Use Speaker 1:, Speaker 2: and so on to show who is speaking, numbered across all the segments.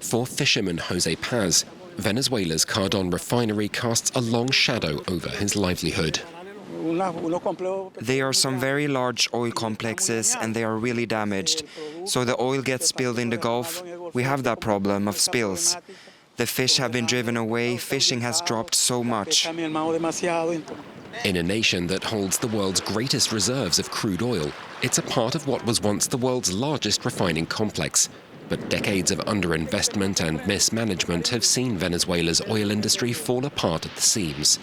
Speaker 1: For fisherman Jose Paz, Venezuela's Cardon refinery casts a long shadow over his livelihood.
Speaker 2: There are some very large oil complexes and they are really damaged. So the oil gets spilled in the Gulf. We have that problem of spills. The fish have been driven away, fishing has dropped so much.
Speaker 1: In a nation that holds the world's greatest reserves of crude oil, it's a part of what was once the world's largest refining complex. But decades of underinvestment and mismanagement have seen Venezuela's oil industry fall apart at the seams.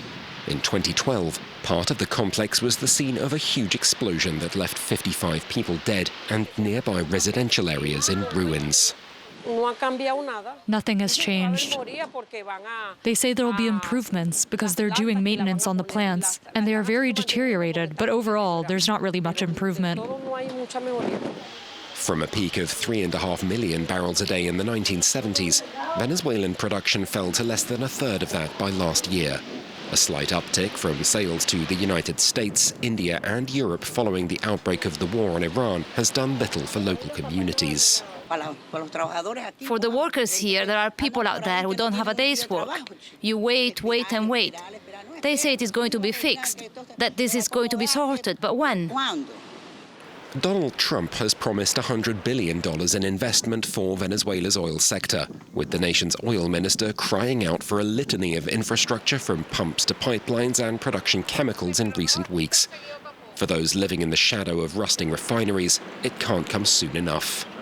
Speaker 1: In 2012, part of the complex was the scene of a huge explosion that left 55 people dead and nearby residential areas in ruins.
Speaker 3: Nothing has changed. They say there will be improvements because they're doing maintenance on the plants, and they are very deteriorated, but overall, there's not really much improvement.
Speaker 1: From a peak of 3.5 million barrels a day in the 1970s, Venezuelan production fell to less than a third of that by last year. A slight uptick from sales to the United States, India and Europe following the outbreak of the war on Iran has done little for local communities.
Speaker 4: For the workers here, there are people out there who don't have a day's work. You wait, wait and wait. They say it is going to be fixed, that this is going to be sorted, but when?
Speaker 1: Donald Trump has promised $100 billion in investment for Venezuela's oil sector, with the nation's oil minister crying out for a litany of infrastructure from pumps to pipelines and production chemicals in recent weeks. For those living in the shadow of rusting refineries, it can't come soon enough.